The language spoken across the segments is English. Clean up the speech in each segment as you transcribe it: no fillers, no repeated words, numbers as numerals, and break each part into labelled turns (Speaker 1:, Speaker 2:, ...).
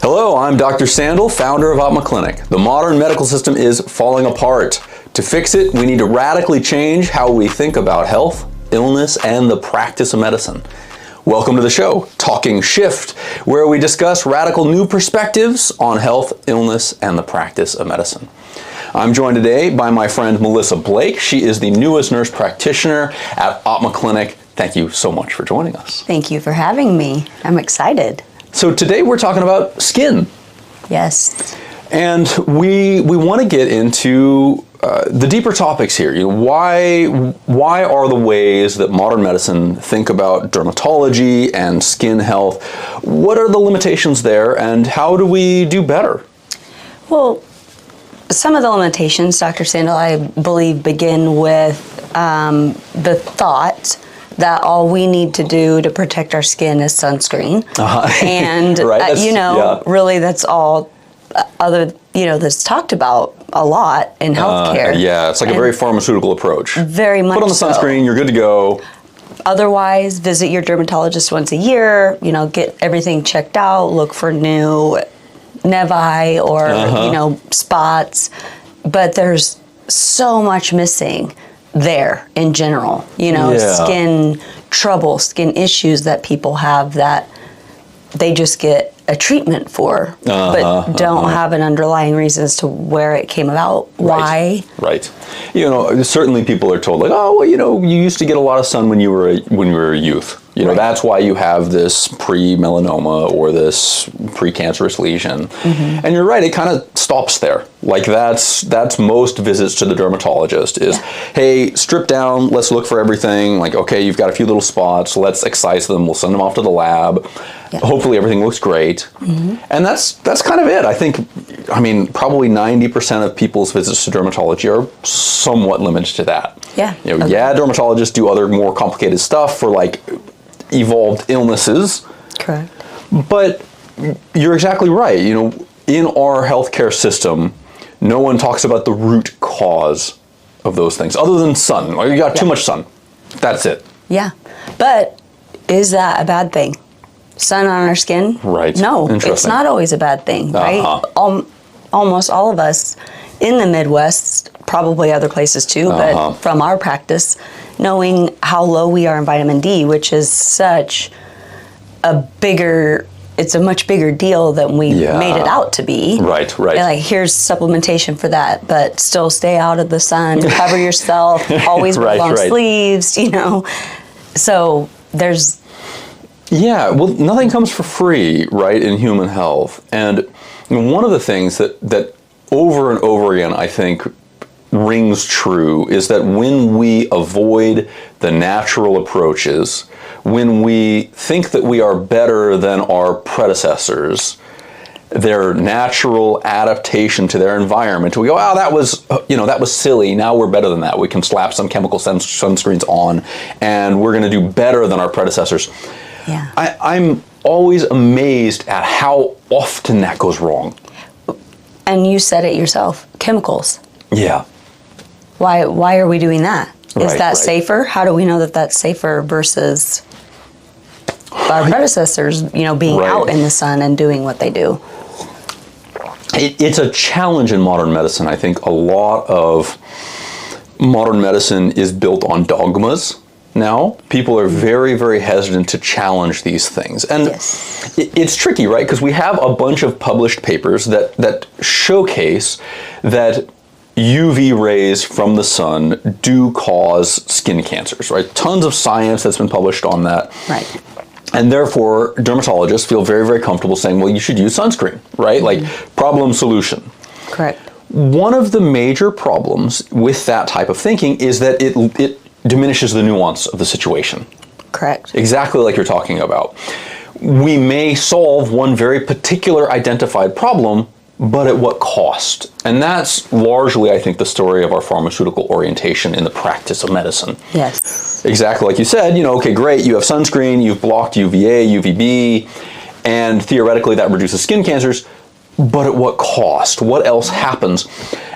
Speaker 1: Hello, I'm Dr. Sandal, founder of Opma Clinic. The modern medical system is falling apart. To fix it, we need to radically change how we think about health, illness, and the practice of medicine. Welcome to the show, Talking Shift, where we discuss radical new perspectives on health, illness, and the practice of medicine. I'm joined today by my friend Melissa Blake. She is the newest nurse practitioner at Opma Clinic. Thank you so much for joining us.
Speaker 2: Thank you for having me. I'm excited.
Speaker 1: So today we're talking about skin.
Speaker 2: Yes.
Speaker 1: And we want to get into the deeper topics here. You know, why are the ways that modern medicine think about dermatology and skin health? What are the limitations there, and how do we do better?
Speaker 2: Well, some of the limitations, Dr. Sandal, I believe, begin with the thought that all we need to do to protect our skin is sunscreen. And,
Speaker 1: right,
Speaker 2: really that's all that's talked about a lot in healthcare.
Speaker 1: It's like a very pharmaceutical approach.
Speaker 2: Very much so.
Speaker 1: Put on the sunscreen, you're good to go.
Speaker 2: Otherwise, visit your dermatologist once a year, get everything checked out, look for new nevi or, spots. But there's so much missing there in general, skin trouble, skin issues that people have that they just get a treatment for, but don't have an underlying reason as to where it came about, why.
Speaker 1: Right. Certainly people are told, like, you used to get a lot of sun when you were a youth. That's why you have this pre-melanoma or this precancerous lesion. Mm-hmm. And you're right, it kind of stops there. Like that's most visits to the dermatologist is, hey, strip down, let's look for everything. Like, okay, you've got a few little spots, let's excise them, we'll send them off to the lab. Yeah. Hopefully everything looks great. Mm-hmm. And that's kind of it. I think, probably 90% of people's visits to dermatology are somewhat limited to that.
Speaker 2: Yeah.
Speaker 1: Dermatologists do other more complicated stuff for like evolved illnesses.
Speaker 2: Correct.
Speaker 1: But you're exactly right. In our healthcare system, no one talks about the root cause of those things, other than sun. You got too much sun. That's it.
Speaker 2: Yeah. But is that a bad thing? Sun on our skin?
Speaker 1: Right.
Speaker 2: No, it's not always a bad thing, right? Almost all of us in the Midwest, probably other places too, but from our practice, knowing how low we are in vitamin D, which is such it's a much bigger deal than we made it out to be.
Speaker 1: Right.
Speaker 2: And like, here's supplementation for that, but still stay out of the sun, cover yourself, always wear long sleeves, So there's...
Speaker 1: Yeah, well, nothing comes for free, right, in human health. And one of the things that over and over again, I think, rings true is that when we avoid the natural approaches, when we think that we are better than our predecessors, their natural adaptation to their environment, we go, that was silly. Now we're better than that. We can slap some chemical sunscreens on, and we're going to do better than our predecessors.
Speaker 2: Yeah.
Speaker 1: I'm always amazed at how often that goes wrong.
Speaker 2: And you said it yourself, chemicals.
Speaker 1: Yeah.
Speaker 2: Why are we doing that? Is that safer? How do we know that that's safer versus our predecessors, being out in the sun and doing what they do?
Speaker 1: It's a challenge in modern medicine. I think a lot of modern medicine is built on dogmas. Now, people are very, very hesitant to challenge these things. And it's tricky, right? Because we have a bunch of published papers that showcase that UV rays from the sun do cause skin cancers, right? Tons of science that's been published on that.
Speaker 2: Right.
Speaker 1: And therefore, dermatologists feel very, very comfortable saying, well, you should use sunscreen, right? Like, problem, solution.
Speaker 2: Correct.
Speaker 1: One of the major problems with that type of thinking is that it diminishes the nuance of the situation.
Speaker 2: Correct.
Speaker 1: Exactly like you're talking about. We may solve one very particular identified problem, but at what cost? And that's largely, I think, the story of our pharmaceutical orientation in the practice of medicine.
Speaker 2: Yes.
Speaker 1: Exactly like you said, okay, great, you have sunscreen, you've blocked UVA, UVB, and theoretically that reduces skin cancers, but at what cost? What else happens?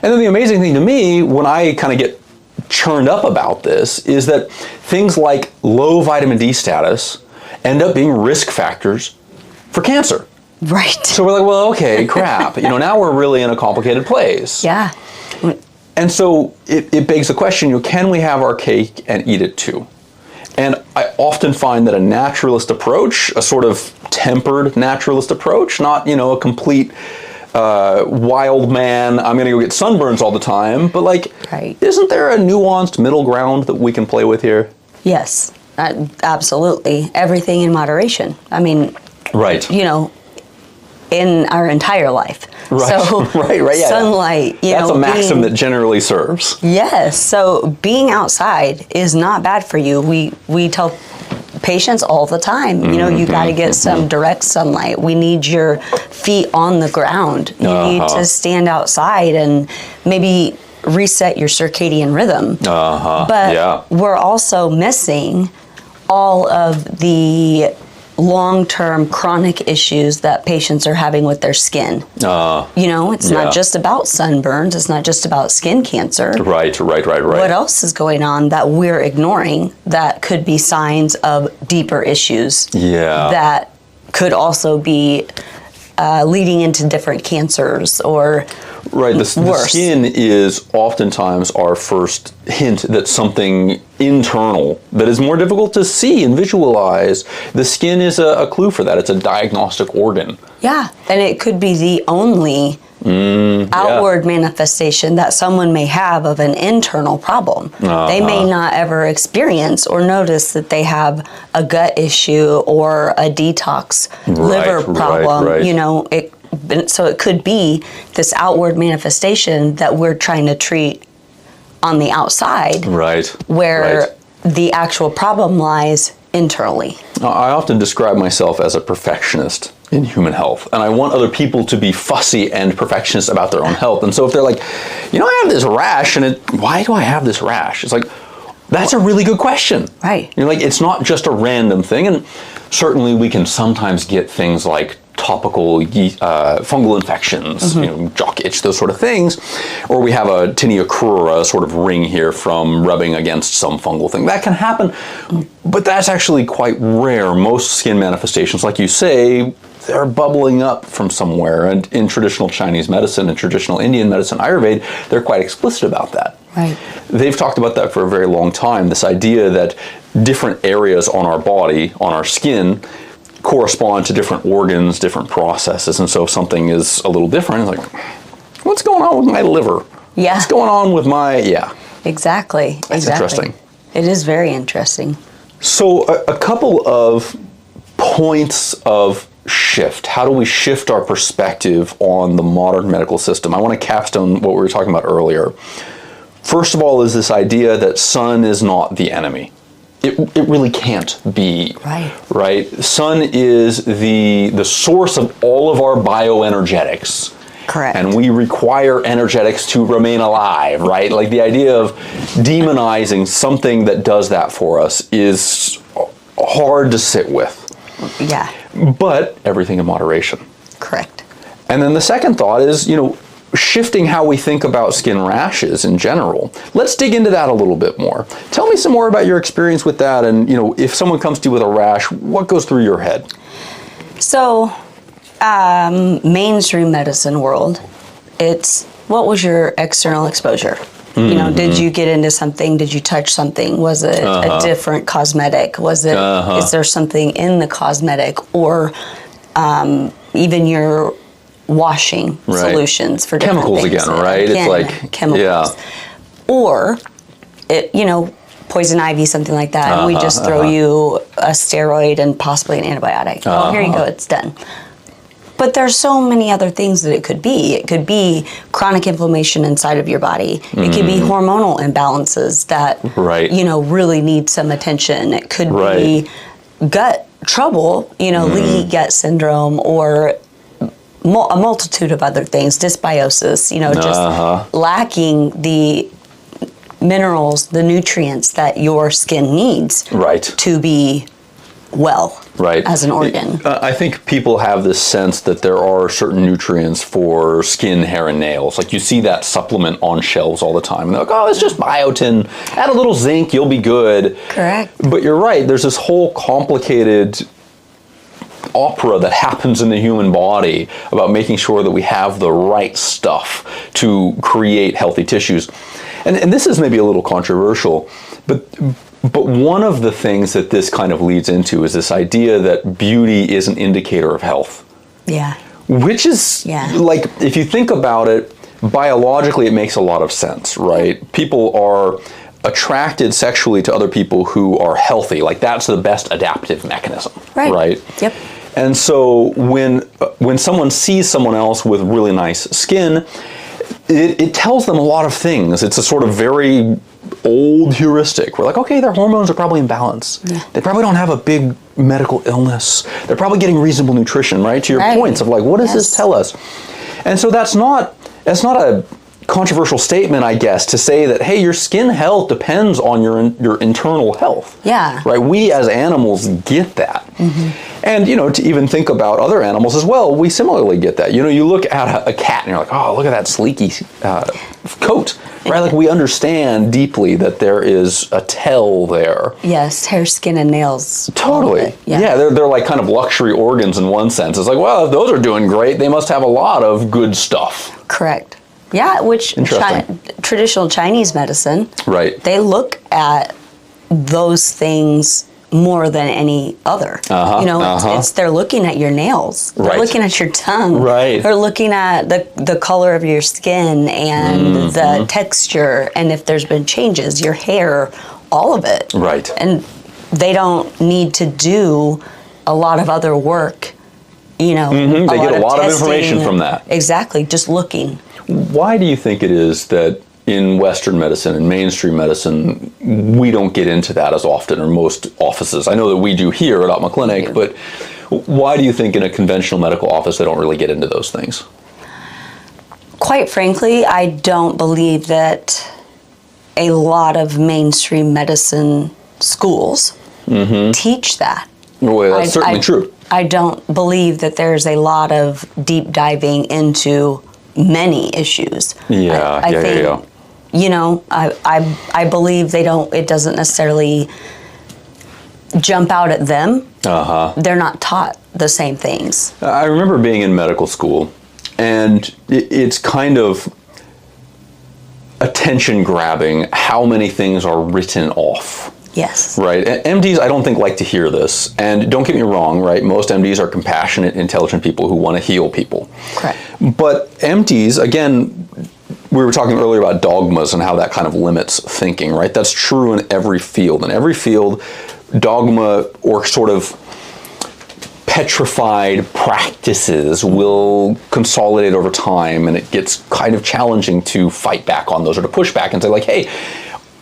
Speaker 1: And then the amazing thing to me, when I kind of get churned up about this, is that things like low vitamin D status end up being risk factors for cancer.
Speaker 2: Right.
Speaker 1: So we're like, well, okay, crap. Now we're really in a complicated place.
Speaker 2: Yeah.
Speaker 1: And so it begs the question, can we have our cake and eat it too? And I often find that a naturalist approach, a sort of tempered naturalist approach, not, a complete wild man, I'm going to go get sunburns all the time, but
Speaker 2: Right.
Speaker 1: Isn't there a nuanced middle ground that we can play with here?
Speaker 2: Yes, absolutely. Everything in moderation. I mean,
Speaker 1: right.
Speaker 2: In our entire life.
Speaker 1: Right.
Speaker 2: So
Speaker 1: right. Yeah.
Speaker 2: sunlight,
Speaker 1: that's a maxim that generally serves.
Speaker 2: Yes. So being outside is not bad for you. We tell patients all the time, you got to get some direct sunlight. We need your feet on the ground. You need to stand outside and maybe reset your circadian rhythm. But we're also missing all of the long-term chronic issues that patients are having with their skin. It's not just about sunburns. It's not just about skin cancer.
Speaker 1: Right.
Speaker 2: What else is going on that we're ignoring that could be signs of deeper issues?
Speaker 1: Yeah.
Speaker 2: That could also be leading into different cancers or
Speaker 1: right. The
Speaker 2: worse.
Speaker 1: Skin is oftentimes our first hint that something internal that is more difficult to see and visualize. The skin is a clue for that. It's a diagnostic organ.
Speaker 2: Yeah, and it could be the only outward manifestation that someone may have of an internal problem. They may not ever experience or notice that they have a gut issue or a detox liver problem.
Speaker 1: Right.
Speaker 2: So it could be this outward manifestation that we're trying to treat on the outside,
Speaker 1: right?
Speaker 2: Where the actual problem lies internally.
Speaker 1: I often describe myself as a perfectionist in human health, and I want other people to be fussy and perfectionist about their own health. And so if they're like, I have this rash, and why do I have this rash? It's like, that's a really good question.
Speaker 2: Right.
Speaker 1: It's not just a random thing, and certainly we can sometimes get things like topical fungal infections, jock itch, those sort of things, or we have a tinea crura sort of ring here from rubbing against some fungal thing. That can happen, but that's actually quite rare. Most skin manifestations, like you say, they're bubbling up from somewhere. And in traditional Chinese medicine and traditional Indian medicine, Ayurveda, they're quite explicit about that.
Speaker 2: Right.
Speaker 1: They've talked about that for a very long time, this idea that different areas on our body, on our skin, correspond to different organs, different processes. And so if something is a little different, it's like, what's going on with my liver?
Speaker 2: Yeah.
Speaker 1: What's going on with my,
Speaker 2: Exactly.
Speaker 1: That's interesting.
Speaker 2: It is very interesting.
Speaker 1: So a couple of points of shift. How do we shift our perspective on the modern medical system? I want to capstone what we were talking about earlier. First of all is this idea that sun is not the enemy. It really can't be. Right? Sun is the source of all of our bioenergetics.
Speaker 2: Correct.
Speaker 1: And we require energetics to remain alive, right? Like the idea of demonizing something that does that for us is hard to sit with.
Speaker 2: Yeah.
Speaker 1: But everything in moderation.
Speaker 2: Correct.
Speaker 1: And then the second thought is, shifting how we think about skin rashes in general. Let's dig into that a little bit more. Tell me some more about your experience with that, and if someone comes to you with a rash, what goes through your head?
Speaker 2: So, mainstream medicine world, it's what was your external exposure? Did you get into something? Did you touch something? Was it a different cosmetic? Was it? Is there something in the cosmetic, or even your washing solutions for different
Speaker 1: chemicals
Speaker 2: things.
Speaker 1: Again, right?
Speaker 2: Again,
Speaker 1: it's like
Speaker 2: chemicals. Or poison ivy, something like that, and we just throw you a steroid and possibly an antibiotic. Oh, here you go, it's done. But there's so many other things that it could be. It could be chronic inflammation inside of your body. It could be hormonal imbalances that really need some attention. It could be gut trouble, leaky gut syndrome, or a multitude of other things, dysbiosis, just lacking the minerals, the nutrients that your skin needs to be well as an organ.
Speaker 1: I think people have this sense that there are certain nutrients for skin, hair, and nails. Like you see that supplement on shelves all the time. And they're like, oh, it's just biotin. Add a little zinc, you'll be good.
Speaker 2: Correct.
Speaker 1: But you're right. There's this whole complicated opera that happens in the human body about making sure that we have the right stuff to create healthy tissues. And this is maybe a little controversial, but one of the things that this kind of leads into is this idea that beauty is an indicator of health.
Speaker 2: Yeah.
Speaker 1: Which is, like, if you think about it, biologically it makes a lot of sense, right? People are attracted sexually to other people who are healthy. Like, that's the best adaptive mechanism, right?
Speaker 2: Yep.
Speaker 1: And so when someone sees someone else with really nice skin, it tells them a lot of things. It's a sort of very old heuristic. We're like, okay, their hormones are probably in balance. Yeah. They probably don't have a big medical illness. They're probably getting reasonable nutrition, right? To your points of like, what does this tell us? And so that's not a controversial statement, I guess, to say that, hey, your skin health depends on your internal health.
Speaker 2: Yeah.
Speaker 1: Right? We as animals get that. Mm-hmm. And, to even think about other animals as well, we similarly get that. You look at a cat and you're like, oh, look at that sleeky coat. Right? Like, we understand deeply that there is a tell there.
Speaker 2: Yes, hair, skin, and nails.
Speaker 1: Totally. Yeah, they're like kind of luxury organs in one sense. It's like, well, if those are doing great, they must have a lot of good stuff.
Speaker 2: Correct. Yeah, which traditional Chinese medicine,
Speaker 1: right?
Speaker 2: They look at those things more than any other. It's they're looking at your nails. They're looking at your tongue.
Speaker 1: Right.
Speaker 2: They're looking at the color of your skin and the texture, and if there's been changes, your hair, all of it.
Speaker 1: Right.
Speaker 2: And they don't need to do a lot of other work. They get
Speaker 1: a lot of information from that.
Speaker 2: Exactly, just looking.
Speaker 1: Why do you think it is that in Western medicine and mainstream medicine, we don't get into that as often, or most offices? I know that we do here at Optima Clinic, but why do you think in a conventional medical office they don't really get into those things?
Speaker 2: Quite frankly, I don't believe that a lot of mainstream medicine schools teach that.
Speaker 1: Well, that's certainly true.
Speaker 2: I don't believe that there's a lot of deep diving into many issues. I think, I believe it doesn't necessarily jump out at them. They're not taught the same things.
Speaker 1: I remember being in medical school, and it's kind of attention grabbing how many things are written off.
Speaker 2: Yes.
Speaker 1: Right. MDs, I don't think, like to hear this. And don't get me wrong, right? Most MDs are compassionate, intelligent people who want to heal people.
Speaker 2: Correct.
Speaker 1: But MDs, again, we were talking earlier about dogmas and how that kind of limits thinking, right? That's true in every field. In every field, dogma or sort of petrified practices will consolidate over time, and it gets kind of challenging to fight back on those or to push back and say, like, hey,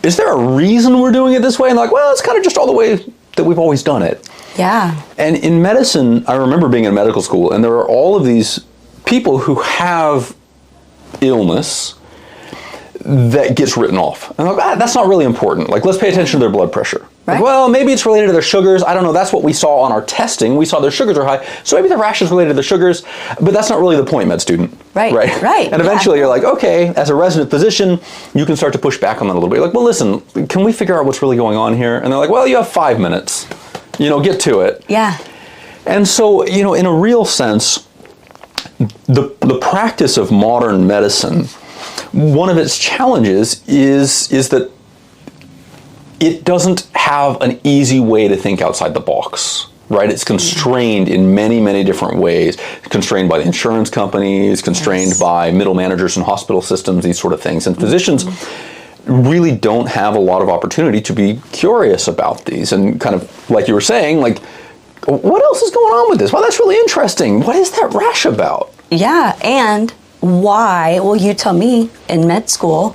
Speaker 1: is there a reason we're doing it this way? And they're like, well, it's kind of just all the way that we've always done it.
Speaker 2: Yeah.
Speaker 1: And in medicine, I remember being in medical school, and there are all of these people who have illness that gets written off. And I'm like, that's not really important. Like, let's pay attention to their blood pressure.
Speaker 2: Right.
Speaker 1: Like, well, maybe it's related to their sugars. I don't know. That's what we saw on our testing. We saw their sugars are high. So maybe the rash is related to the sugars. But that's not really the point, med student.
Speaker 2: Right.
Speaker 1: And eventually you're like, okay, as a resident physician, you can start to push back on that a little bit. You're like, well, listen, can we figure out what's really going on here? And they're like, well, you have 5 minutes. Get to it.
Speaker 2: Yeah.
Speaker 1: And so, in a real sense, the practice of modern medicine, one of its challenges is that it doesn't have an easy way to think outside the box, right? It's constrained in many, many different ways. Constrained by the insurance companies, constrained by middle managers in hospital systems, these sort of things. And physicians really don't have a lot of opportunity to be curious about these. And kind of, like you were saying, like, what else is going on with this? Well, that's really interesting. What is that rash about?
Speaker 2: Yeah, and why? Well, you tell me, in med school,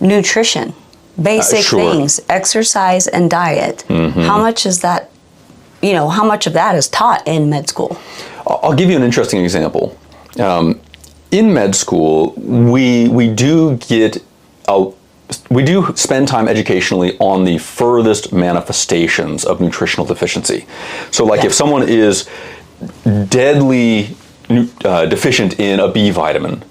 Speaker 2: nutrition. Basic things, exercise and diet. How much is that, how much of that is taught in med school?
Speaker 1: I'll give you an interesting example. In med school, we do spend time educationally on the furthest manifestations of nutritional deficiency. So like if someone is deadly deficient in a B vitamin,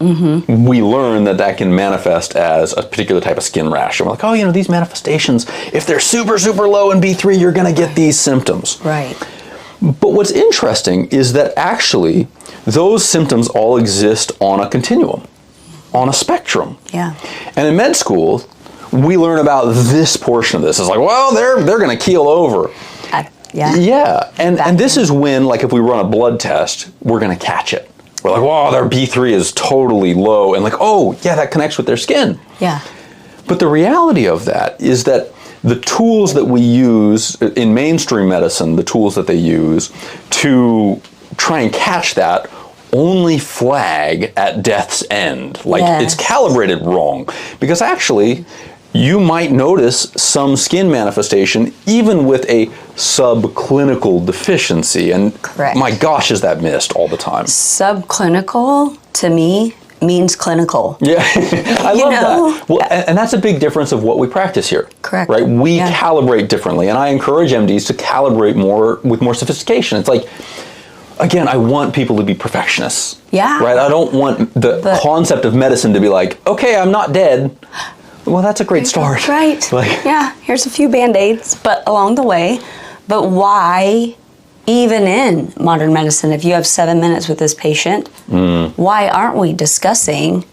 Speaker 1: we learn that can manifest as a particular type of skin rash. And we're like, oh, these manifestations, if they're super, super low in B3, you're going to get these symptoms.
Speaker 2: Right.
Speaker 1: But what's interesting is that actually those symptoms all exist on a continuum, on a spectrum.
Speaker 2: Yeah.
Speaker 1: And in med school, we learn about this portion of this. It's like, well, they're going to keel over.
Speaker 2: Yeah.
Speaker 1: Yeah. And this is when, like, if we run a blood test, we're going to catch it. We're like, wow, their B3 is totally low. And like, oh, yeah, that connects with their skin.
Speaker 2: Yeah.
Speaker 1: But the reality of that is that the tools that we use in mainstream medicine, the tools that they use to try and catch that only flag at death's end. Like, it's calibrated wrong. Because actually, you might notice some skin manifestation even with a subclinical deficiency. And
Speaker 2: correct.
Speaker 1: My gosh, is that missed all the time.
Speaker 2: Subclinical, to me, means clinical.
Speaker 1: Yeah, I love that. Well, and that's a big difference of what we practice here.
Speaker 2: Correct.
Speaker 1: Right? We calibrate differently, and I encourage MDs to calibrate more with more sophistication. It's like, again, I want people to be perfectionists.
Speaker 2: Yeah.
Speaker 1: Right? I don't want the concept of medicine to be like, okay, I'm not dead. Well, that's a great start.
Speaker 2: Right.
Speaker 1: Like,
Speaker 2: yeah, here's a few Band-Aids, but along the way. But why, even in modern medicine, if you have 7 minutes with this patient, why aren't we discussing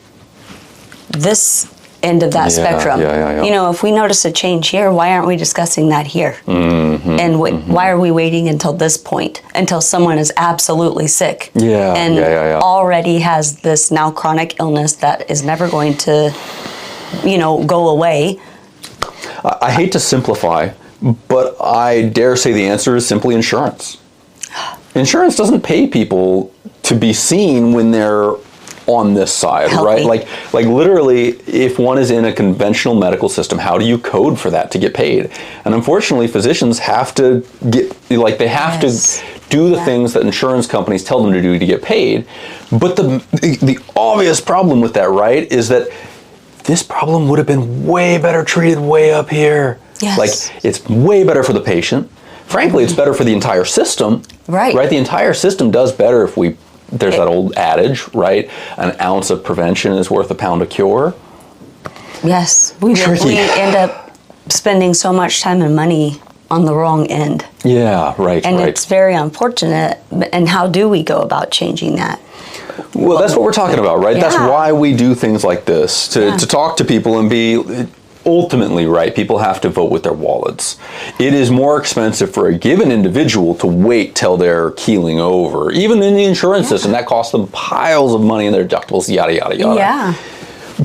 Speaker 2: this end of that spectrum?
Speaker 1: Yeah.
Speaker 2: You know, if we notice a change here, why aren't we discussing that here? And why are we waiting until this point, until someone is absolutely sick and already has this now chronic illness that is never going to, you know, go away?
Speaker 1: I hate to simplify, but I dare say the answer is simply insurance. Insurance doesn't pay people to be seen when they're on this side,
Speaker 2: healthy.
Speaker 1: Right? Like literally, if one is in a conventional medical system, how do you code for that to get paid? And unfortunately, physicians have to get, like, they have to do the things that insurance companies tell them to do to get paid. But the obvious problem with that, right, is that this problem would have been way better treated way up here.
Speaker 2: Yes.
Speaker 1: Like, it's way better for the patient. Frankly, it's better for the entire system.
Speaker 2: Right.
Speaker 1: Right? The entire system does better if there's that old adage, right? An ounce of prevention is worth a pound of cure.
Speaker 2: Yes. We end up spending so much time and money on the wrong end.
Speaker 1: Yeah, right,
Speaker 2: and it's very unfortunate. And how do we go about changing that?
Speaker 1: Well, that's what we're talking about, right? That's why we do things like this, to talk to people and be... Ultimately, right, people have to vote with their wallets. It is more expensive for a given individual to wait till they're keeling over. Even in the insurance system, that costs them piles of money in their deductibles, yada, yada, yada.
Speaker 2: Yeah.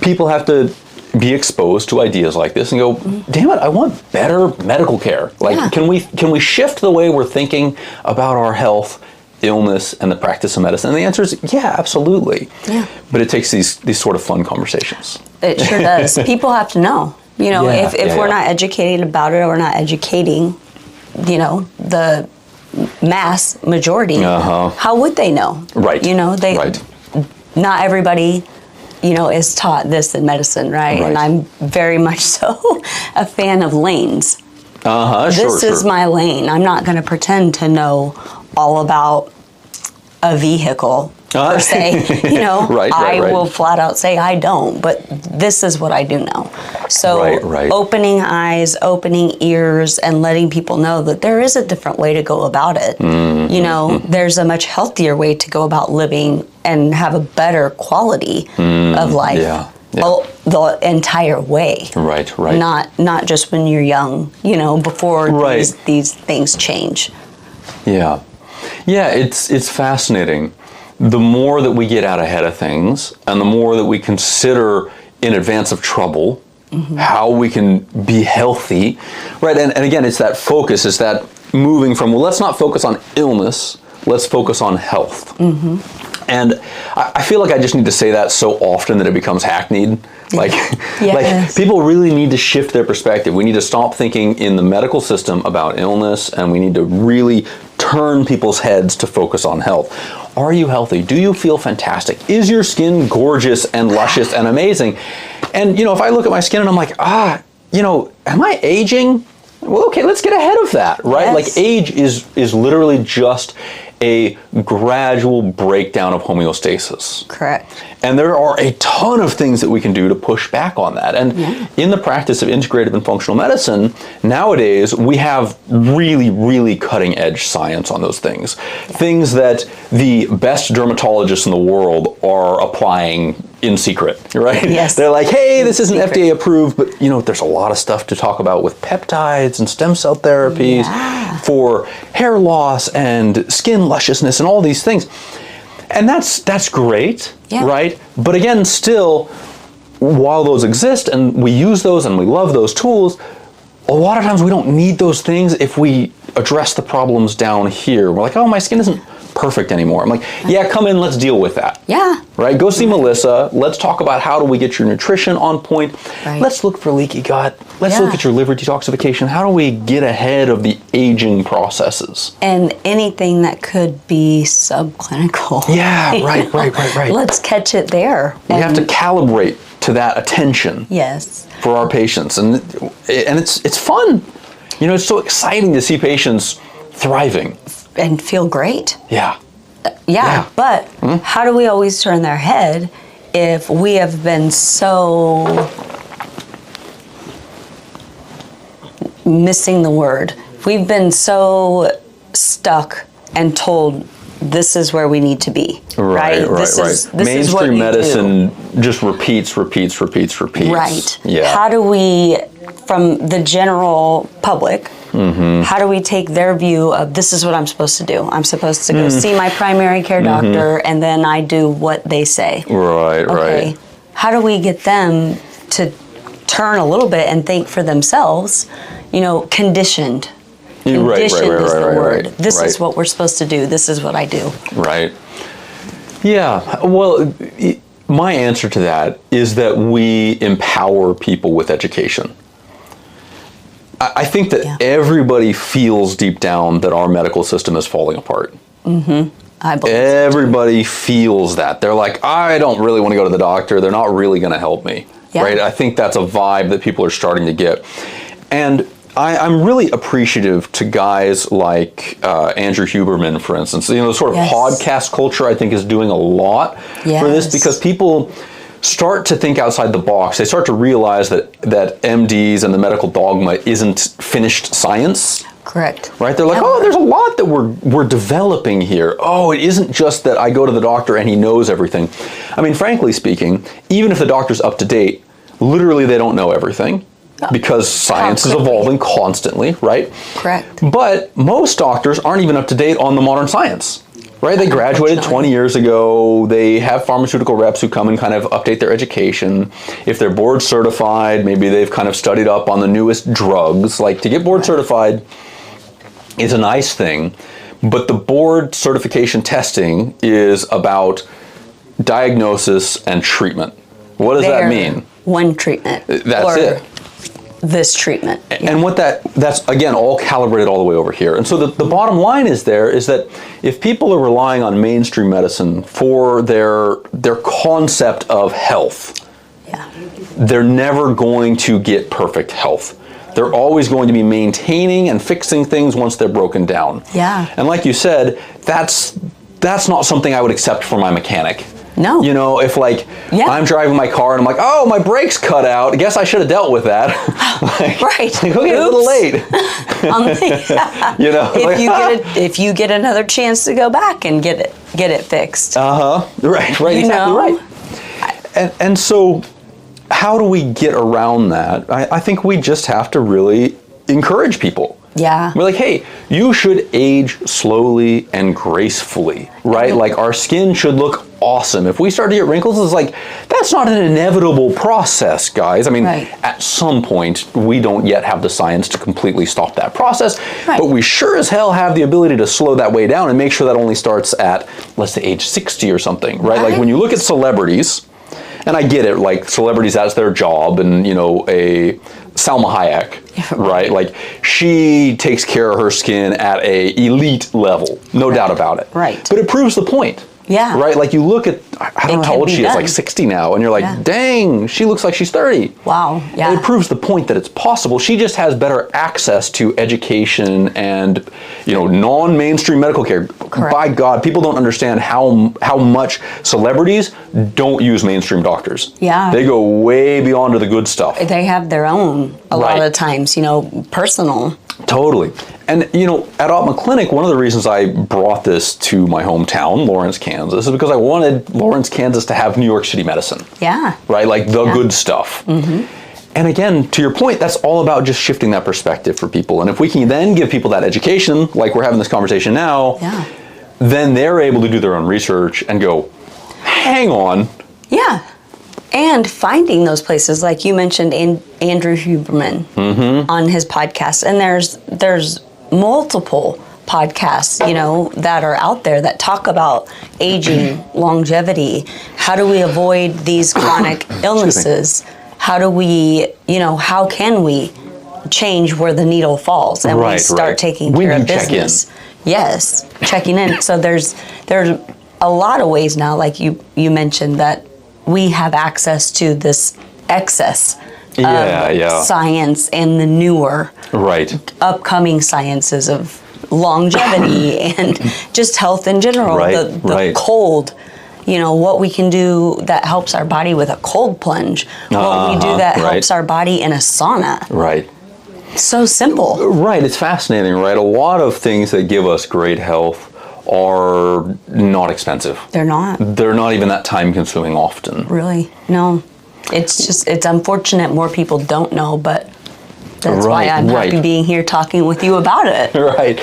Speaker 1: People have to be exposed to ideas like this and go, damn it, I want better medical care. Like, can we shift the way we're thinking about our health, illness, and the practice of medicine? And the answer is, yeah, absolutely. Yeah. But it takes these sort of fun conversations. It
Speaker 2: sure does. People have to know. You know, if we're not educated about it, or we're not educating, you know, the mass majority, how would they know?
Speaker 1: Right.
Speaker 2: You know, not everybody, you know, is taught this in medicine, right? And I'm very much so a fan of lanes. This is my lane. I'm not going to pretend to know all about a vehicle per se, you know. I will flat out say I don't, but this is what I do know. So opening eyes, opening ears, and letting people know that there is a different way to go about it. You know, there's a much healthier way to go about living and have a better quality of life. The entire way. Right. Not just when you're young, you know, before these things change.
Speaker 1: Yeah, it's fascinating. The more that we get out ahead of things, and the more that we consider in advance of trouble, how we can be healthy, right? And again, it's that focus, it's that moving from, well, let's not focus on illness, let's focus on health. And I feel like I just need to say that so often that it becomes hackneyed. Like, like people really need to shift their perspective. We need to stop thinking in the medical system about illness, and we need to really turn people's heads to focus on health. Are you healthy? Do you feel fantastic? Is your skin gorgeous and luscious and amazing? And, you know, if I look at my skin and I'm like, you know, am I aging? Well, okay, let's get ahead of that, right? Like, age is literally just a gradual breakdown of homeostasis.
Speaker 2: Correct.
Speaker 1: And there are a ton of things that we can do to push back on that. And in the practice of integrative and functional medicine, nowadays we have really, really cutting edge science on those things. Things that the best dermatologists in the world are applying in secret, right?
Speaker 2: Yes.
Speaker 1: They're like, hey, this isn't FDA approved, but there's a lot of stuff to talk about with peptides and stem cell therapies for hair loss and skin lusciousness and all these things. And that's great, right? But again, still, while those exist and we use those and we love those tools, a lot of times we don't need those things if we address the problems down here. We're like, oh, my skin isn't perfect anymore. I'm like, yeah, come in, let's deal with that.
Speaker 2: Yeah.
Speaker 1: Right? Go see Melissa. Let's talk about how do we get your nutrition on point. Right. Let's look for leaky gut. Let's look at your liver detoxification. How do we get ahead of the aging processes?
Speaker 2: And anything that could be subclinical.
Speaker 1: Yeah, right.
Speaker 2: Let's catch it there.
Speaker 1: We have to calibrate to that attention.
Speaker 2: Yes.
Speaker 1: For our patients. And it's fun. It's so exciting to see patients thriving.
Speaker 2: And feel great.
Speaker 1: Yeah.
Speaker 2: But how do we always turn their head if we have been so missing the word? We've been so stuck and told this is where we need to be. Right. This is
Speaker 1: mainstream medicine just repeats.
Speaker 2: Right.
Speaker 1: Yeah.
Speaker 2: How do we, from the general public, how do we take their view of this is what I'm supposed to do? I'm supposed to go see my primary care doctor and then I do what they say.
Speaker 1: Right.
Speaker 2: How do we get them to turn a little bit and think for themselves, conditioned? Conditioned is the word. This is what we're supposed to do. This is what I do. Right.
Speaker 1: Yeah. Well, my answer to that is that we empower people with education. I think that everybody feels deep down that our medical system is falling apart.
Speaker 2: I believe
Speaker 1: everybody feels that. They're like, I don't really want to go to the doctor. They're not really going to help me. Right? I think that's a vibe that people are starting to get. And I'm really appreciative to guys like Andrew Huberman, for instance. The sort of podcast culture, I think, is doing a lot for this because people start to think outside the box. They start to realize that MDs and the medical dogma isn't finished science.
Speaker 2: Correct.
Speaker 1: Right? They're like, oh, there's a lot that we're developing here. Oh, it isn't just that I go to the doctor and he knows everything. I mean, frankly speaking, even if the doctor's up to date, literally they don't know everything. Because science is evolving constantly, right?
Speaker 2: Correct.
Speaker 1: But most doctors aren't even up to date on the modern science, right? They graduated 20 years ago. They have pharmaceutical reps who come and kind of update their education. If they're board certified, maybe they've kind of studied up on the newest drugs. Like, to get board certified is a nice thing, but the board certification testing is about diagnosis and treatment. What does that mean?
Speaker 2: One treatment.
Speaker 1: That's it.
Speaker 2: This treatment.
Speaker 1: And what that's again all calibrated all the way over here. And so the bottom line is that if people are relying on mainstream medicine for their concept of health, they're never going to get perfect health. They're always going to be maintaining and fixing things once they're broken down.
Speaker 2: Yeah.
Speaker 1: And like you said, that's not something I would accept for my mechanic.
Speaker 2: No.
Speaker 1: If I'm driving my car and I'm like, oh, my brakes cut out. I guess I should have dealt with that.
Speaker 2: Right.
Speaker 1: Okay, a little late.
Speaker 2: If you get another chance to go back and get it fixed.
Speaker 1: Right. Exactly right. And so, how do we get around that? I think we just have to really encourage people.
Speaker 2: Yeah.
Speaker 1: We're like, hey, you should age slowly and gracefully, right? Like, our skin should look awesome. If we start to get wrinkles, it's like, that's not an inevitable process, guys. I mean, at some point, we don't yet have the science to completely stop that process, but we sure as hell have the ability to slow that way down and make sure that only starts at, let's say, age 60 or something, right? Like, when you look at celebrities, and I get it, like, celebrities, that's their job, and, a Salma Hayek, right? Like, she takes care of her skin at a elite level, no doubt about it.
Speaker 2: Right.
Speaker 1: But it proves the point.
Speaker 2: Yeah.
Speaker 1: Right? Like you look at, I don't know how old she is, like 60 now, and you're like, dang, she looks like she's 30.
Speaker 2: Wow. Yeah.
Speaker 1: And it proves the point that it's possible. She just has better access to education and, non-mainstream medical care.
Speaker 2: Correct.
Speaker 1: By God, people don't understand how much celebrities don't use mainstream doctors.
Speaker 2: Yeah.
Speaker 1: They go way beyond to the good stuff.
Speaker 2: They have their own a lot of times, personal.
Speaker 1: Totally. And, at Optima Clinic, one of the reasons I brought this to my hometown, Lawrence, Kansas, is because I wanted Lawrence, Kansas to have New York City medicine.
Speaker 2: Yeah.
Speaker 1: Right? Like the good stuff. Mm-hmm. And again, to your point, that's all about just shifting that perspective for people. And if we can then give people that education, like we're having this conversation now, then they're able to do their own research and go, hang on.
Speaker 2: Yeah. And finding those places, like you mentioned, Andrew Huberman on his podcast, and there's multiple podcasts, that are out there that talk about aging, longevity. How do we avoid these chronic illnesses? How do we, how can we change where the needle falls and we start taking care of business? Yes, checking in. So there's a lot of ways now, like you mentioned, that we have access to this excess of science and the newer upcoming sciences of longevity and just health in general. The cold, what we can do that helps our body with a cold plunge, what we do that helps our body in a sauna.
Speaker 1: Right.
Speaker 2: So simple.
Speaker 1: Right. It's fascinating, right? A lot of things that give us great health are not expensive.
Speaker 2: They're not.
Speaker 1: They're not even that time consuming often.
Speaker 2: Really? No. It's unfortunate more people don't know, but that's why I'm happy being here talking with you about it.
Speaker 1: Right.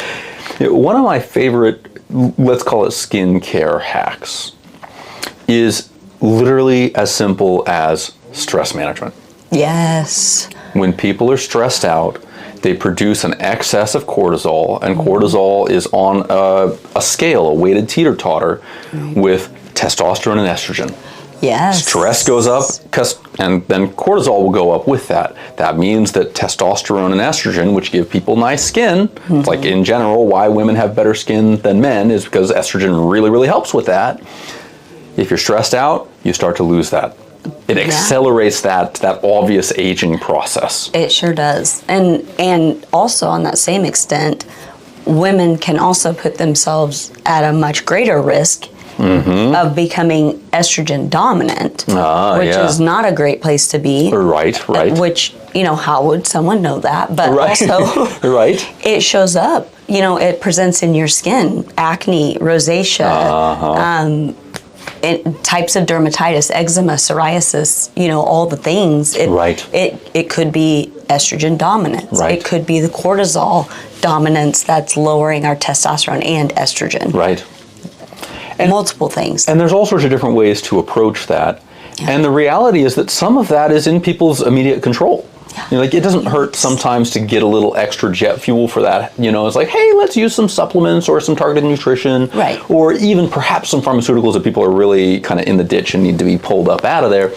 Speaker 1: One of my favorite, let's call it skincare hacks, is literally as simple as stress management.
Speaker 2: Yes.
Speaker 1: When people are stressed out, they produce an excess of cortisol, and cortisol is on a scale, a weighted teeter-totter, with testosterone and estrogen.
Speaker 2: Yes.
Speaker 1: Stress goes up, and then cortisol will go up with that. That means that testosterone and estrogen, which give people nice skin, it's like in general, why women have better skin than men is because estrogen really, really helps with that. If you're stressed out, you start to lose that. It accelerates that obvious aging process.
Speaker 2: It sure does. And also on that same extent, women can also put themselves at a much greater risk of becoming estrogen dominant, which is not a great place to be.
Speaker 1: Right.
Speaker 2: Which, how would someone know that? But also, it shows up. It presents in your skin, acne, rosacea, types of dermatitis, eczema, psoriasis, all the things. It could be estrogen dominance. It could be the cortisol dominance that's lowering our testosterone and estrogen.
Speaker 1: Right. And
Speaker 2: multiple things.
Speaker 1: And there's all sorts of different ways to approach that. Yeah. And the reality is that some of that is in people's immediate control. Yeah. It doesn't hurt sometimes to get a little extra jet fuel for that. It's like, hey, let's use some supplements or some targeted nutrition.
Speaker 2: Right.
Speaker 1: Or even perhaps some pharmaceuticals that people are really kind of in the ditch and need to be pulled up out of there.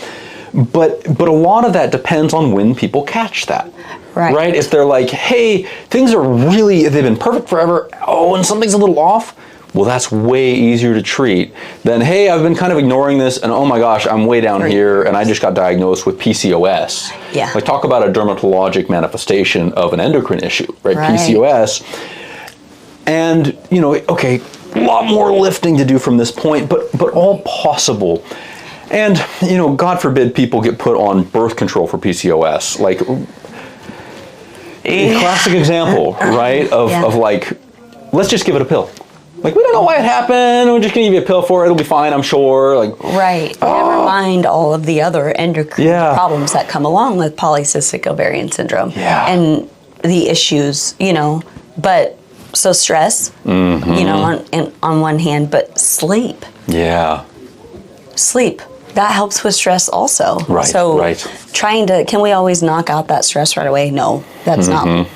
Speaker 1: But a lot of that depends on when people catch that. Right. If they're like, hey, things are they've been perfect forever. Oh, and something's a little off. Well, that's way easier to treat than, hey, I've been kind of ignoring this, and oh my gosh, I'm way down here, and I just got diagnosed with PCOS. Yeah. Like, talk about a dermatologic manifestation of an endocrine issue, right? PCOS. And, okay, a lot more lifting to do from this point, but all possible. And, God forbid people get put on birth control for PCOS. Like, a classic example, right, of like, let's just give it a pill. Like, we don't know why it happened. We're just going to give you a pill for it. It'll be fine, I'm sure. Like,
Speaker 2: never mind all of the other endocrine problems that come along with polycystic ovarian syndrome. Yeah. And the issues, But, so stress, on one hand, but sleep. Yeah. Sleep. That helps with stress also. Right, so can we always knock out that stress right away? No, that's not,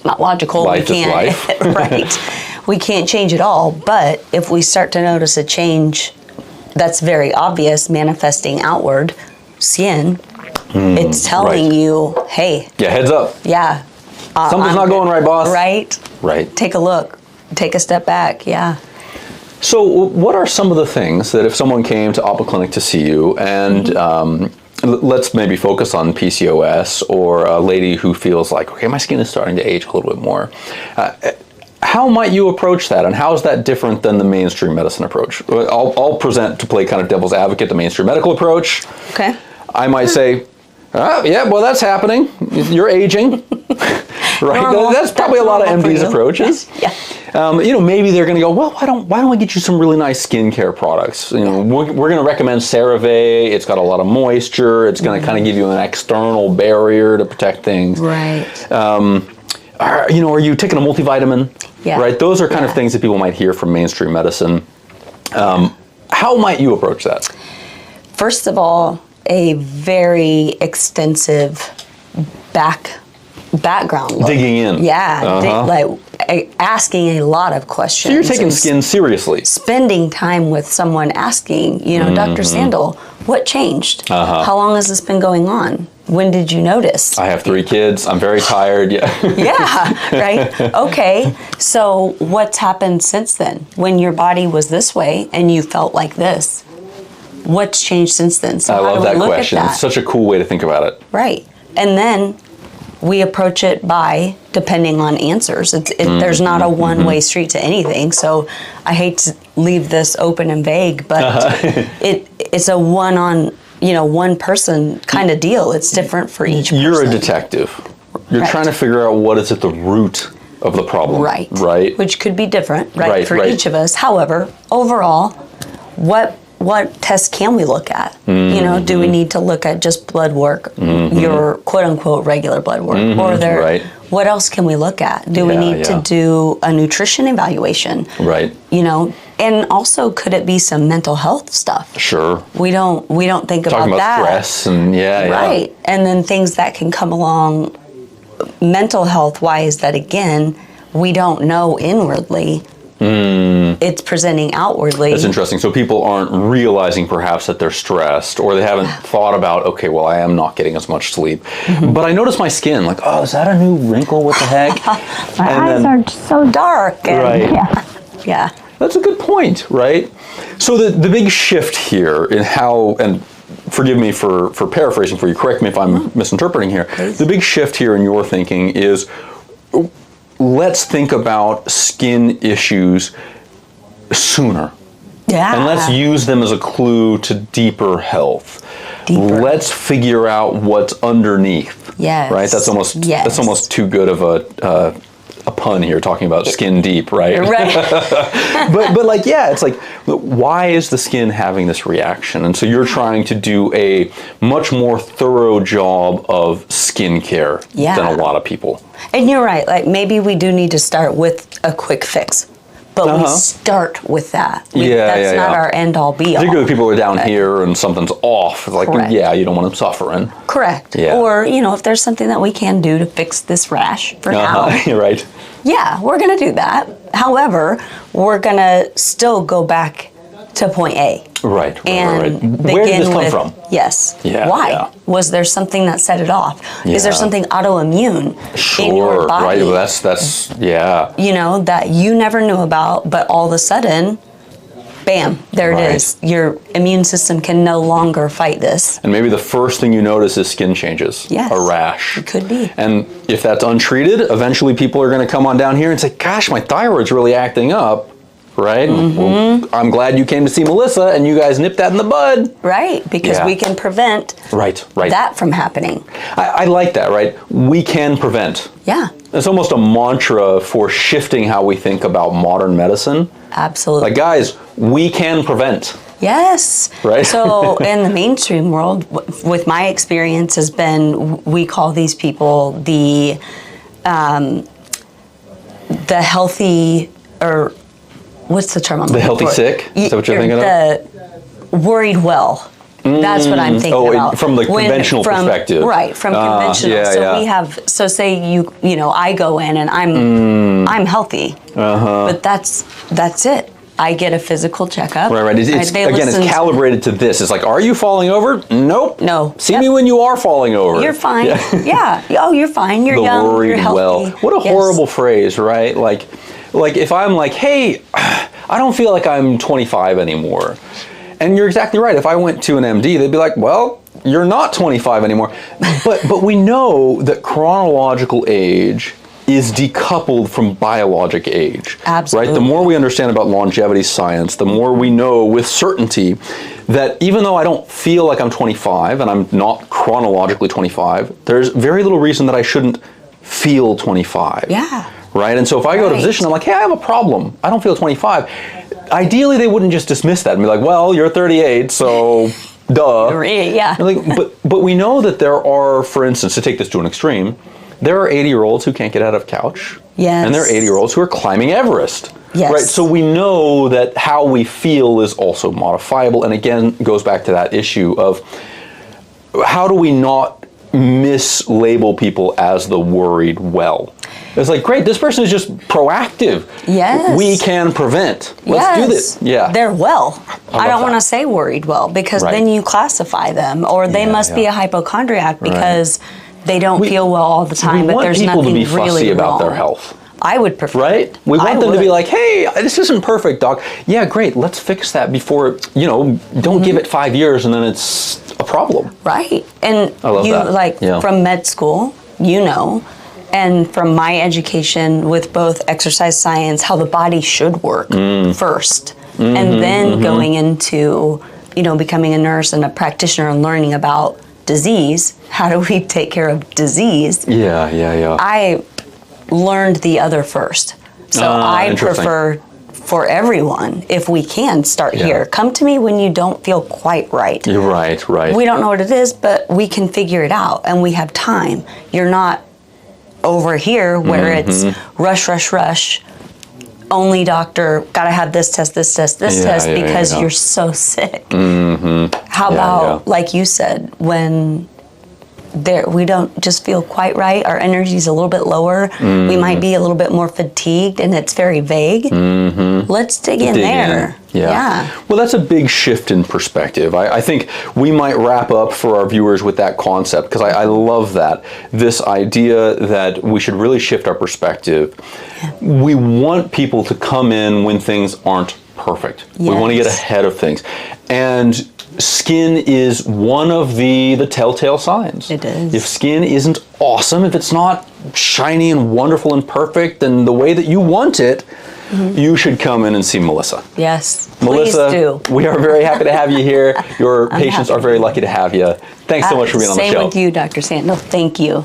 Speaker 2: not logical.
Speaker 1: Life is life.
Speaker 2: Right. We can't change it all, but if we start to notice a change that's very obvious, manifesting outward, skin, it's telling you, hey.
Speaker 1: Yeah, heads up.
Speaker 2: Yeah.
Speaker 1: Something's not going right, boss.
Speaker 2: Right. Take a look. Take a step back, yeah.
Speaker 1: So what are some of the things that if someone came to Oppa Clinic to see you and let's maybe focus on PCOS or a lady who feels like, okay, my skin is starting to age a little bit more. How might you approach that, and how is that different than the mainstream medicine approach? I'll present to play kind of devil's advocate the mainstream medical approach.
Speaker 2: Okay.
Speaker 1: I might say, yeah, well, that's happening. You're aging. Right?
Speaker 2: Normal.
Speaker 1: That's probably a lot of MD's approaches.
Speaker 2: Yeah.
Speaker 1: Maybe they're going to go, well, why don't we get you some really nice skincare products? We're going to recommend CeraVe. It's got a lot of moisture. It's going to kind of give you an external barrier to protect things.
Speaker 2: Right.
Speaker 1: Are you taking a multivitamin?
Speaker 2: Yeah.
Speaker 1: Right. Those are kind of things that people might hear from mainstream medicine. How might you approach that?
Speaker 2: First of all, a very extensive background look.
Speaker 1: Digging in.
Speaker 2: Yeah, asking a lot of questions.
Speaker 1: So you're taking skin seriously.
Speaker 2: Spending time with someone asking, Dr. Sandal, what changed? How long has this been going on? When did you notice?
Speaker 1: I have 3 kids. I'm very tired. Yeah.
Speaker 2: Yeah, right? Okay, so what's happened since then? When your body was this way and you felt like this, what's changed since then? So
Speaker 1: I love that
Speaker 2: look
Speaker 1: question.
Speaker 2: at that?
Speaker 1: It's such a cool way to think about it.
Speaker 2: Right. And then we approach it by depending on answers. There's not a one-way street to anything. So I hate to leave this open and vague, but it's a one person kind of deal. It's different for each person.
Speaker 1: You're a detective. You're trying to figure out what is at the root of the problem.
Speaker 2: Right.
Speaker 1: Right.
Speaker 2: Which could be different, for each of us. However, overall, what tests can we look at? Do we need to look at just blood work, your quote unquote regular blood work, or what else can we look at? Do we need to do a nutrition evaluation?
Speaker 1: Right.
Speaker 2: And also could it be some mental health stuff?
Speaker 1: Sure.
Speaker 2: We don't think
Speaker 1: Talking
Speaker 2: about that.
Speaker 1: Stress and
Speaker 2: Right. And then things that can come along mental health wise that again, we don't know inwardly. It's presenting outwardly.
Speaker 1: That's interesting. So people aren't realizing perhaps that they're stressed, or they haven't thought about, okay, well, I am not getting as much sleep. But I notice my skin, like, oh, is that a new wrinkle? What the heck?
Speaker 2: My eyes are so dark. And Yeah.
Speaker 1: That's a good point, right? So the big shift here in how, and forgive me for paraphrasing for you, correct me if I'm misinterpreting here.
Speaker 2: Please.
Speaker 1: The big shift here in your thinking is, let's think about skin issues sooner.
Speaker 2: Yeah.
Speaker 1: And let's use them as a clue to deeper health. Let's figure out what's underneath.
Speaker 2: Yes.
Speaker 1: Right? That's almost too good of a pun here, talking about skin deep, right?
Speaker 2: Right.
Speaker 1: but it's like, why is the skin having this reaction? And so you're trying to do a much more thorough job of skincare than a lot of people.
Speaker 2: And you're right. Like maybe we do need to start with a quick fix, but we start with that. That's not our end all be all.
Speaker 1: Particularly people who are down here and something's off. It's like, you don't want them suffering.
Speaker 2: Correct.
Speaker 1: Yeah.
Speaker 2: Or, if there's something that we can do to fix this rash for now.
Speaker 1: Right.
Speaker 2: Yeah, we're going to do that. However, we're going to still go back to point A.
Speaker 1: Right.
Speaker 2: And
Speaker 1: Where did this come from?
Speaker 2: Yes.
Speaker 1: Yeah.
Speaker 2: Why?
Speaker 1: Yeah.
Speaker 2: Was there something that set it off?
Speaker 1: Yeah.
Speaker 2: Is there something autoimmune in your body?
Speaker 1: Right. Well, that's
Speaker 2: that you never knew about, but all of a sudden, bam, there it is. Your immune system can no longer fight this.
Speaker 1: And maybe the first thing you notice is skin changes.
Speaker 2: Yes.
Speaker 1: A rash.
Speaker 2: It could be.
Speaker 1: And if that's untreated, eventually people are going to come on down here and say, gosh, my thyroid's really acting up. Right? Well, I'm glad you came to see Melissa and you guys nipped that in the bud.
Speaker 2: Right, because we can prevent that from happening.
Speaker 1: I like that, right? We can prevent.
Speaker 2: Yeah.
Speaker 1: It's almost a mantra for shifting how we think about modern medicine.
Speaker 2: Absolutely.
Speaker 1: Like, guys, we can prevent.
Speaker 2: Yes.
Speaker 1: Right?
Speaker 2: So in the mainstream world, with my experience has been, we call these people the healthy, or what's the term I'm looking for?
Speaker 1: The healthy sick? Is that what you're thinking of?
Speaker 2: The worried well. That's what I'm thinking about.
Speaker 1: From the conventional perspective.
Speaker 2: Right, from conventional. We have, say I go in and I'm healthy. But that's it. I get a physical checkup.
Speaker 1: Right. It's calibrated to this. It's like, are you falling over? Nope.
Speaker 2: No.
Speaker 1: See me when you are falling over.
Speaker 2: You're fine. Yeah. Oh, you're fine. You're young. You're healthy.
Speaker 1: Well. What a horrible phrase, right? Like if I'm like, hey, I don't feel like I'm 25 anymore. And you're exactly right. If I went to an MD, they'd be like, well, you're not 25 anymore. But we know that chronological age is decoupled from biologic age.
Speaker 2: Absolutely.
Speaker 1: Right? The more we understand about longevity science, the more we know with certainty that even though I don't feel like I'm 25 and I'm not chronologically 25, there's very little reason that I shouldn't feel 25.
Speaker 2: Yeah.
Speaker 1: Right? And so if I go to a physician, I'm like, hey, I have a problem. I don't feel 25. Ideally, they wouldn't just dismiss that and be like, well, you're 38, so duh.
Speaker 2: Yeah.
Speaker 1: But we know that there are, for instance, to take this to an extreme, there are 80-year-olds who can't get out of couch.
Speaker 2: Yes.
Speaker 1: And there are 80-year-olds who are climbing Everest.
Speaker 2: Yes.
Speaker 1: Right? So we know that how we feel is also modifiable. And again, goes back to that issue of how do we not mislabel people as the worried well? It's like, great, this person is just proactive.
Speaker 2: Yes.
Speaker 1: We can prevent. Let's do this. Yeah.
Speaker 2: They're well. I don't want to
Speaker 1: that?
Speaker 2: say worried well, because
Speaker 1: Right.
Speaker 2: then you classify them, or they must be a hypochondriac because they don't feel well all the time, but there's nothing really wrong.
Speaker 1: We want people to be fussy about their health.
Speaker 2: I would prefer
Speaker 1: Right? We want them to be like, hey, this isn't perfect, doc. Yeah, great, let's fix that before, don't give it 5 years and then it's a problem.
Speaker 2: Right. And
Speaker 1: I love that.
Speaker 2: From med school, and from my education with both exercise science, how the body should work first, and then going into, becoming a nurse and a practitioner and learning about disease. How do we take care of disease?
Speaker 1: Yeah.
Speaker 2: I learned the other first. So I prefer for everyone, if we can, start here. Come to me when you don't feel quite right.
Speaker 1: You're right.
Speaker 2: We don't know what it is, but we can figure it out, and we have time. You're not over here where it's rush, only doctor, gotta have this test, because you're so sick. How about, like you said, when we don't just feel quite right, our energy's a little bit lower, we might be a little bit more fatigued, and it's very vague. Let's dig in there.
Speaker 1: Yeah. Well, that's a big shift in perspective. I think we might wrap up for our viewers with that concept, because I love that. This idea that we should really shift our perspective. We want people to come in when things aren't perfect. We want to get ahead of things. And skin is one of the telltale signs. It is. If skin isn't awesome, if it's not shiny and wonderful and perfect and the way that you want it, you should come in and see Melissa.
Speaker 2: Yes,
Speaker 1: Melissa,
Speaker 2: please do.
Speaker 1: We are very happy to have you here. Your patients are very lucky to have you. Thanks so much for being on the show.
Speaker 2: Same with you, Dr. Sandal. Thank you.